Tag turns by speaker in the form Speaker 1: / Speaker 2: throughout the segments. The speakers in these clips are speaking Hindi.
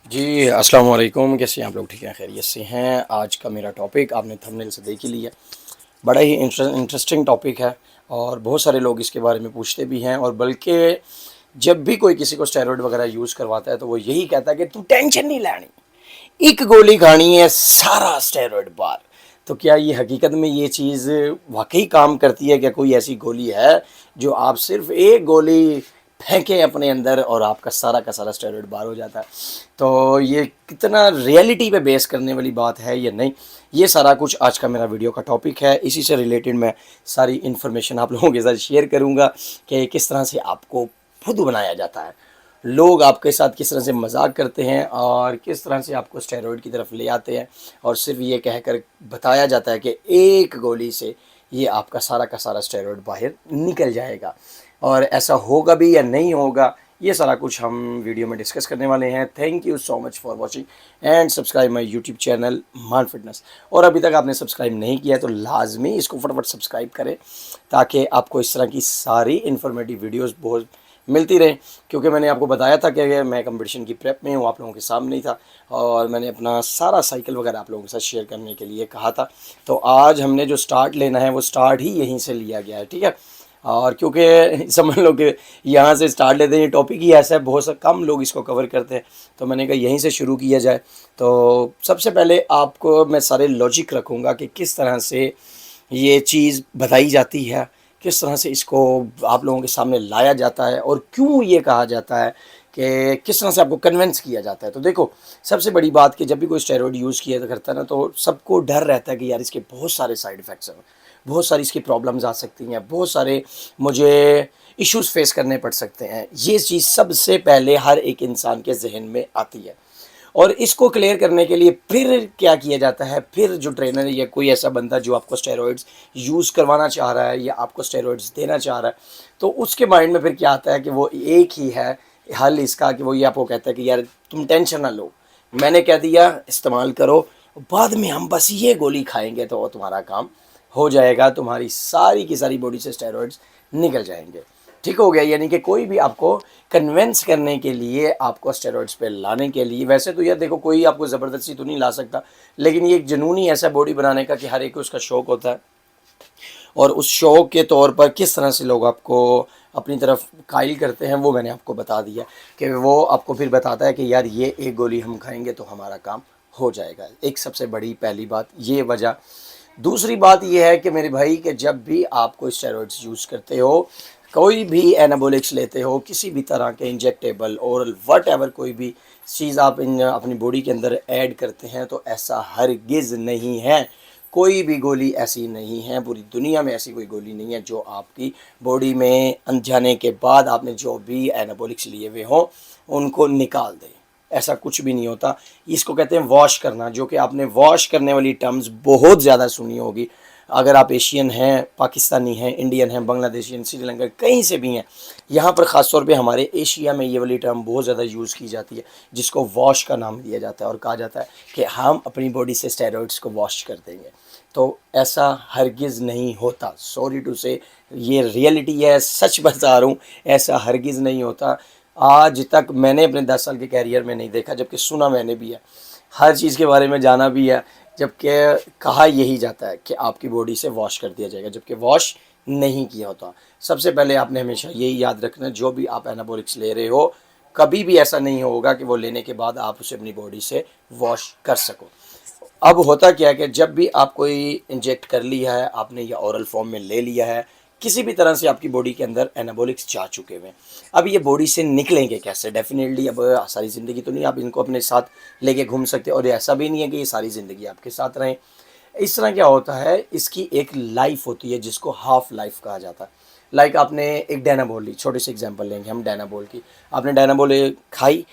Speaker 1: जी, अस्सलाम वालेकुम। कैसे हैं आप लोग? ठीक हैं, खैरियत से हैं? आज का मेरा टॉपिक आपने थंबनेल से देख ही लिया। बड़ा ही इंटरेस्टिंग टॉपिक है और बहुत सारे लोग इसके बारे में पूछते भी हैं। और बल्कि जब भी कोई किसी को स्टेरॉइड वगैरह यूज़ करवाता है तो वो यही कहता है कि तू टेंशन नहीं लेनी, एक गोली खानी है, सारा स्टेरॉइड बार। तो क्या ये हकीकत में ये चीज़ वाकई काम करती है? क्या कोई ऐसी गोली है जो आप सिर्फ एक गोली फेंकें अपने अंदर और आपका सारा का सारा स्टेरॉइड बार हो जाता है? तो ये कितना रियलिटी पे बेस करने वाली बात है या नहीं, ये सारा कुछ आज का मेरा वीडियो का टॉपिक है। इसी से रिलेटेड मैं सारी इन्फॉर्मेशन आप लोगों के साथ शेयर करूँगा कि किस तरह से आपको खुद बनाया जाता है, लोग आपके साथ किस तरह से मजाक करते हैं और किस तरह से आपको स्टेरॉइड की तरफ ले आते हैं और सिर्फ ये कहकर बताया जाता है कि एक गोली से ये आपका सारा का सारा स्टेरॉइड बाहर निकल जाएगा। और ऐसा होगा भी या नहीं होगा, ये सारा कुछ हम वीडियो में डिस्कस करने वाले हैं। Thank you so much for watching and subscribe my YouTube channel मान फिटनेस। और अभी तक आपने सब्सक्राइब नहीं किया है तो लाजमी इसको फटाफट सब्सक्राइब करें ताकि आपको इस तरह की सारी इन्फॉर्मेटिव वीडियोस बहुत मिलती रहे। क्योंकि मैंने आपको बताया था कि मैं कंपटीशन की प्रेप में हूँ, आप लोगों के सामने ही था और मैंने अपना सारा साइकिल वगैरह आप लोगों के साथ शेयर करने के लिए कहा था। तो आज हमने जो स्टार्ट लेना है वो स्टार्ट ही यहीं से लिया गया है, ठीक है। और क्योंकि समझ लो कि यहाँ से स्टार्ट लेते हैं, टॉपिक ही ऐसा है, बहुत सा कम लोग इसको कवर करते हैं, तो मैंने कहा यहीं से शुरू किया जाए। तो सबसे पहले आपको मैं सारे लॉजिक रखूँगा कि किस तरह से ये चीज़ बताई जाती है, किस तरह से इसको आप लोगों के सामने लाया जाता है और क्यों ये कहा जाता है कि किस तरह से आपको कन्विंस किया जाता है। तो देखो, सबसे बड़ी बात कि जब भी कोई स्टेरॉइड यूज़ किया करता है ना, तो सबको डर रहता है कि यार इसके बहुत सारे साइड इफ़ेक्ट्स हैं, बहुत सारी इसकी प्रॉब्लम्स आ सकती हैं, बहुत सारे मुझे इश्यूज़ फेस करने पड़ सकते हैं। ये चीज़ सबसे पहले हर एक इंसान के जहन में आती है। और इसको क्लियर करने के लिए फिर क्या किया जाता है, फिर जो ट्रेनर या कोई ऐसा बंदा जो आपको स्टेरॉइड्स यूज़ करवाना चाह रहा है या आपको स्टेरॉइड्स देना चाह रहा है, तो उसके माइंड में फिर क्या आता है कि वो एक ही है हल इसका, कि वो ये आपको कहता है कि यार तुम टेंशन ना लो, मैंने कह दिया इस्तेमाल करो, बाद में हम बस ये गोली खाएंगे तो तुम्हारा काम हो जाएगा, तुम्हारी सारी की सारी बॉडी से स्टेरॉइड्स निकल जाएंगे, ठीक हो गया। यानी कि कोई भी आपको कन्वेंस करने के लिए, आपको स्टेरॉइड्स पे लाने के लिए, वैसे तो यार देखो कोई आपको ज़बरदस्ती तो नहीं ला सकता, लेकिन ये एक जुनून ही ऐसा बॉडी बनाने का कि हर एक को उसका शौक़ होता है। और उस शौक़ के तौर पर किस तरह से लोग आपको अपनी तरफ कायल करते हैं वो मैंने आपको बता दिया कि वो आपको फिर बताता है कि यार ये एक गोली हम खाएंगे तो हमारा काम हो जाएगा। एक सबसे बड़ी पहली बात ये वजह। दूसरी बात ये है कि मेरे भाई कि जब भी आप कोई स्टेरॉइड्स यूज़ करते हो, कोई भी एनाबॉलिक्स लेते हो, किसी भी तरह के इंजेक्टेबल ओरल वट कोई भी चीज़ आप अपनी बॉडी के अंदर ऐड करते हैं, तो ऐसा हरगिज़ नहीं है। कोई भी गोली ऐसी नहीं है, पूरी दुनिया में ऐसी कोई गोली नहीं है जो आपकी बॉडी में जाने के बाद आपने जो भी एनाबॉलिक्स लिए हुए हों उनको निकाल दें। ऐसा कुछ भी नहीं होता। इसको कहते हैं वॉश करना, जो कि आपने वॉश करने वाली टर्म्स बहुत ज़्यादा सुनी होगी। अगर आप एशियन हैं, पाकिस्तानी हैं, इंडियन हैं, बांग्लादेशी हैं, श्रीलंका कहीं से भी हैं, यहाँ पर ख़ास तौर पे हमारे एशिया में ये वाली टर्म बहुत ज़्यादा यूज़ की जाती है, जिसको वॉश का नाम दिया जाता है और कहा जाता है कि हम अपनी बॉडी से स्टेरॉइड्स को वॉश कर देंगे। तो ऐसा हरगिज़ नहीं होता। सॉरी टू से, ये रियलिटी है, सच बता रहा हूँ, ऐसा हरगिज़ नहीं होता। आज तक मैंने अपने 10 साल के कैरियर में नहीं देखा, जबकि सुना मैंने भी है, हर चीज़ के बारे में जाना भी है, जबकि कहा यही जाता है कि आपकी बॉडी से वॉश कर दिया जाएगा, जबकि वॉश नहीं किया होता। सबसे पहले आपने हमेशा यही याद रखना, जो भी आप एनाबॉलिक्स ले रहे हो, कभी भी ऐसा नहीं होगा कि वो लेने के बाद आप उसे अपनी बॉडी से वॉश कर सको। अब होता क्या है कि जब भी आप कोई इंजेक्ट कर लिया है आपने या ओरल फॉर्म में ले लिया है, किसी भी तरह से आपकी बॉडी के अंदर एनाबॉलिक्स जा चुके हुए हैं, अब ये बॉडी से निकलेंगे कैसे? डेफिनेटली अब सारी ज़िंदगी तो नहीं आप इनको अपने साथ लेके घूम सकते, और ऐसा भी नहीं है कि ये सारी ज़िंदगी आपके साथ रहें। इस तरह क्या होता है, इसकी एक लाइफ होती है जिसको हाफ लाइफ कहा जाता है। लाइक आपने एक डायनाबॉल ली, छोटे से एग्जांपल लेंगे हम डायनाबॉल की। आपने डायनाबॉल खाई,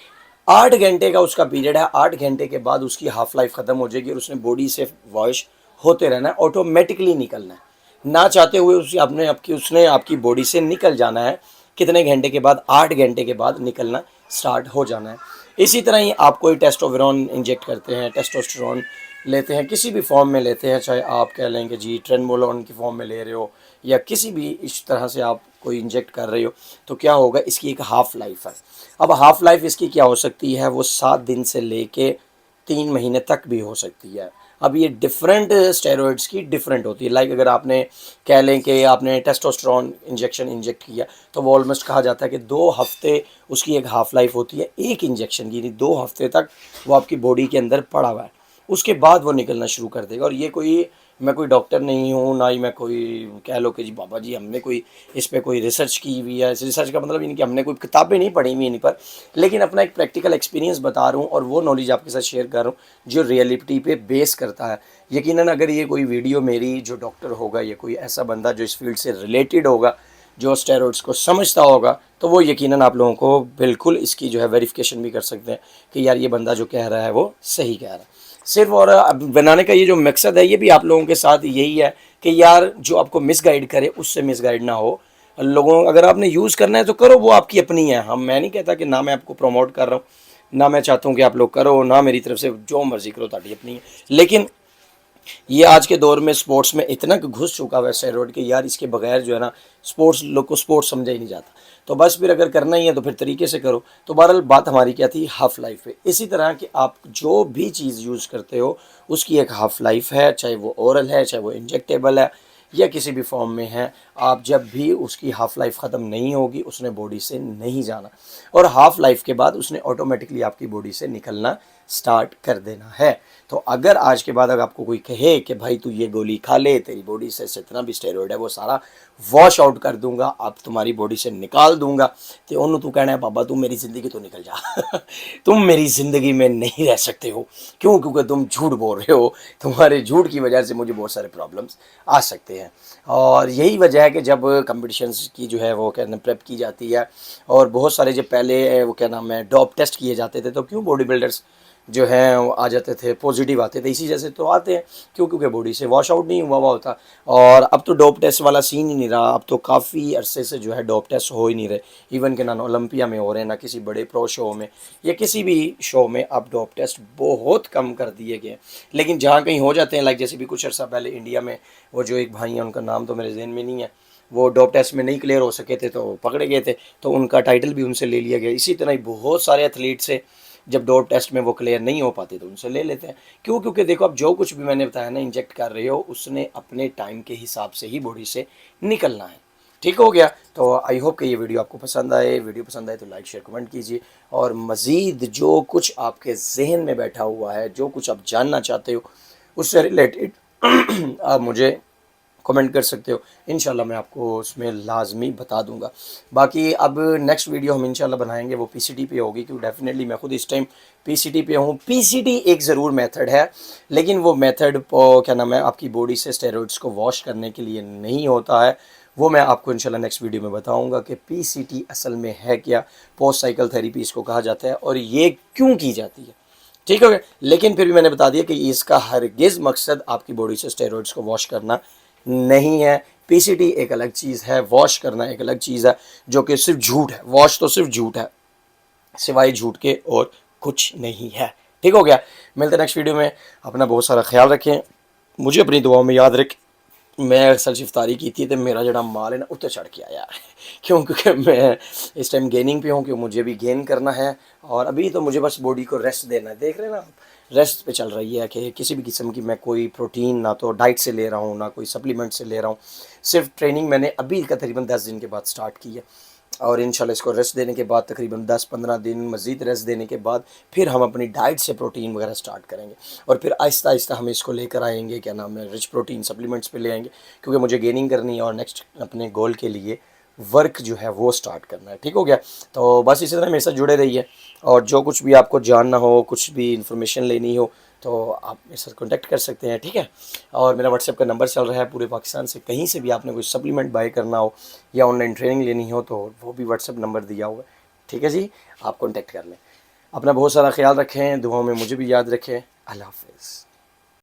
Speaker 1: 8 घंटे का उसका पीरियड है, 8 घंटे के बाद उसकी हाफ लाइफ ख़त्म हो जाएगी और उसने बॉडी से वॉश होते रहना है, ऑटोमेटिकली निकलना है, ना चाहते हुए उसे उसने आपकी बॉडी से निकल जाना है। कितने घंटे के बाद? 8 घंटे के बाद निकलना स्टार्ट हो जाना है। इसी तरह ही आप कोई टेस्टोस्टेरोन इंजेक्ट करते हैं, टेस्टोस्टेरोन लेते हैं, किसी भी फॉर्म में लेते हैं, चाहे आप कह लेंगे जी ट्रेनबोलोन की फॉर्म में ले रहे हो या किसी भी इस तरह से आप कोई इंजेक्ट कर रहे हो तो क्या होगा, इसकी एक हाफ़ लाइफ है। अब हाफ़ लाइफ इसकी क्या हो सकती है, वो 7 दिन से लेके 3 महीने तक भी हो सकती है। अब ये डिफरेंट स्टेरॉइड्स की डिफरेंट होती है। लाइक अगर आपने कह लें कि आपने टेस्टोस्टेरोन इंजेक्शन इंजेक्ट किया तो वो ऑलमोस्ट कहा जाता है कि 2 हफ्ते उसकी एक हाफ़ लाइफ होती है एक इंजेक्शन की, यानी 2 हफ्ते तक वो आपकी बॉडी के अंदर पड़ा हुआ है, उसके बाद वो निकलना शुरू कर देगा। और ये कोई, मैं कोई डॉक्टर नहीं हूँ, ना ही मैं कोई कह लो कि जी बाबा जी हमने कोई इस पे कोई रिसर्च की हुई है। रिसर्च का मतलब ये नहीं कि हमने कोई किताबें नहीं पढ़ी हुई इन पर, लेकिन अपना एक प्रैक्टिकल एक्सपीरियंस बता रहा हूँ और वो नॉलेज आपके साथ शेयर कर रहा हूँ जो रियलिटी पे बेस करता है। यकीनन अगर ये कोई वीडियो मेरी जो डॉक्टर होगा या कोई ऐसा बंदा जो इस फील्ड से रिलेटेड होगा, जो स्टेरॉइड्स को समझता होगा, तो वो यकीनन आप लोगों को बिल्कुल इसकी जो है वेरिफिकेशन भी कर सकते हैं कि यार ये बंदा जो कह रहा है वो सही कह रहा है। सिर्फ और अब बनाने का ये जो मकसद है ये भी आप लोगों के साथ यही है कि यार जो आपको मिसगाइड करे उससे मिसगाइड ना हो। लोगों, अगर आपने यूज़ करना है तो करो, वो आपकी अपनी है। हम, मैं नहीं कहता कि ना मैं आपको प्रमोट कर रहा हूँ, ना मैं चाहता हूँ कि आप लोग करो, ना मेरी तरफ से जो मर्जी करो, ताकि अपनी है। लेकिन ये आज के दौर में स्पोर्ट्स में इतना घुस चुका हुआ है स्टेरॉइड के, यार इसके बगैर जो है ना स्पोर्ट्स, लोग को स्पोर्ट्स समझा ही नहीं जाता। तो बस फिर अगर करना ही है तो फिर तरीके से करो। तो बहरहाल बात हमारी क्या थी, हाफ़ लाइफ पे। इसी तरह कि आप जो भी चीज़ यूज़ करते हो उसकी एक हाफ़ लाइफ है, चाहे वो ओरल है, चाहे वो इंजेक्टेबल है या किसी भी फॉर्म में है। आप जब भी उसकी हाफ़ लाइफ ख़त्म नहीं होगी उसने बॉडी से नहीं जाना, और हाफ़ लाइफ के बाद उसने ऑटोमेटिकली आपकी बॉडी से निकलना स्टार्ट कर देना है। तो अगर आज के बाद अगर आपको कोई कहे कि भाई तू ये गोली खा ले, तेरी बॉडी से जितना भी स्टेरॉइड है वो सारा वॉश आउट कर दूंगा, अब तुम्हारी बॉडी से निकाल दूंगा, तो उन्होंने तू कहना है बाबा तू मेरी ज़िंदगी तो निकल जा तुम मेरी ज़िंदगी में नहीं रह सकते हो। क्यों? क्योंकि तुम झूठ बोल रहे हो, तुम्हारे झूठ की वजह से मुझे बहुत सारे प्रॉब्लम्स आ सकते हैं। और यही वजह है कि जब कंपटिशन्स की जो है वो क्या नाम प्रेप की जाती है, और बहुत सारे जब पहले वो क्या नाम है डोप टेस्ट किए जाते थे, तो क्यों बॉडी बिल्डर्स जो हैं वो आ जाते थे, पॉजिटिव आते थे, इसी जैसे तो आते हैं। क्यों? क्योंकि बॉडी से वॉश आउट नहीं हुआ हुआ होता। और अब तो डोप टेस्ट वाला सीन ही नहीं रहा, अब तो काफ़ी अरसे से जो है डोप टेस्ट हो ही नहीं रहे। इवन के ना ओलंपिया में हो रहे हैं, ना किसी बड़े प्रो शो में या किसी भी शो में अब डोप टेस्ट बहुत कम कर दिए गए। लेकिन जहाँ कहीं हो जाते हैं, लाइक जैसे भी कुछ अर्सा पहले इंडिया में वो जो एक भाई हैं, उनका नाम तो मेरे जहन में नहीं है, वो डोप टेस्ट में नहीं क्लियर हो सके थे तो पकड़े गए थे, तो उनका टाइटल भी उनसे ले लिया गया। इसी तरह ही बहुत सारे एथलीट से जब डोप टेस्ट में वो क्लियर नहीं हो पाते तो उनसे ले लेते हैं। क्यों? क्योंकि देखो अब जो कुछ भी मैंने बताया ना इंजेक्ट कर रहे हो, उसने अपने टाइम के हिसाब से ही बॉडी से निकलना है। ठीक हो गया? तो आई होप कि ये वीडियो आपको पसंद आए। वीडियो पसंद आए तो लाइक शेयर कमेंट कीजिए, और मज़ीद जो कुछ आपके जहन में बैठा हुआ है, जो कुछ आप जानना चाहते हो उससे रिलेटेड आप मुझे कमेंट कर सकते हो। इंशाल्लाह मैं आपको उसमें लाजमी बता दूंगा। बाकी अब नेक्स्ट वीडियो हम इंशाल्लाह बनाएंगे वो पीसीटी पे होगी, क्योंकि डेफिनेटली मैं खुद इस टाइम पीसीटी पे हूँ। पीसीटी एक ज़रूर मेथड है, लेकिन वो मेथड क्या नाम है आपकी बॉडी से स्टेरॉइड्स को वॉश करने के लिए नहीं होता है। वो मैं आपको इंशाल्लाह नेक्स्ट वीडियो में बताऊंगा कि पीसीटी असल में है क्या, पोस्ट साइकिल थेरेपी इसको कहा जाता है, और ये क्यों की जाती है। ठीक हो गया? लेकिन फिर भी मैंने बता दिया कि इसका हरगिज़ मकसद आपकी बॉडी से स्टेरॉइड्स को वॉश करना नहीं है। पीसीटी एक अलग चीज़ है, वॉश करना एक अलग चीज़ है, जो कि सिर्फ झूठ है। वॉश तो सिर्फ झूठ है, सिवाय झूठ के और कुछ नहीं है। ठीक हो गया? मिलते हैं नेक्स्ट वीडियो में। अपना बहुत सारा ख्याल रखें, मुझे अपनी दुआओं में याद रखें। मैं अक्सर इफ्तारी की थी तो मेरा जड़ा माल है ना उत्ते चढ़ के आया क्यों? क्योंकि मैं इस टाइम गेनिंग पे हूँ, क्योंकि मुझे भी गेन करना है, और अभी तो मुझे बस बॉडी को रेस्ट देना है। देख रहे हैं ना, रेस्ट पे चल रही है कि किसी भी किस्म की मैं कोई प्रोटीन ना तो डाइट से ले रहा हूँ, ना कोई सप्लीमेंट से ले रहा हूँ। सिर्फ ट्रेनिंग मैंने अभी का तकरीबन 10 दिन के बाद स्टार्ट की है, और इंशाल्लाह इसको रेस्ट देने के बाद तकरीबन 10-15 दिन मज़ीद रेस्ट देने के बाद फिर हम अपनी डाइट से प्रोटीन वगैरह स्टार्ट करेंगे, और फिर आहिस्ता आहिस्ता हम इसको लेकर आएंगे, क्या नाम है, रिच प्रोटीन सप्लीमेंट्स पे ले आएंगे, क्योंकि मुझे गेनिंग करनी है और नेक्स्ट अपने गोल के लिए वर्क जो है वो स्टार्ट करना है। ठीक हो गया? तो बस इसी तरह मेरे साथ जुड़े रहिए, और जो कुछ भी आपको जानना हो, कुछ भी इंफॉर्मेशन लेनी हो, तो आप मेरे साथ कॉन्टैक्ट कर सकते हैं। ठीक है? और मेरा व्हाट्सएप का नंबर चल रहा है पूरे पाकिस्तान से, कहीं से भी आपने कोई सप्लीमेंट बाय करना हो या ऑनलाइन ट्रेनिंग लेनी हो तो वो भी व्हाट्सएप नंबर दिया हुआ है। ठीक है जी? आप कॉन्टैक्ट कर लें। अपना बहुत सारा ख्याल रखें, दुआओं में मुझे भी याद रखें। अल्लाह हाफ़िज़।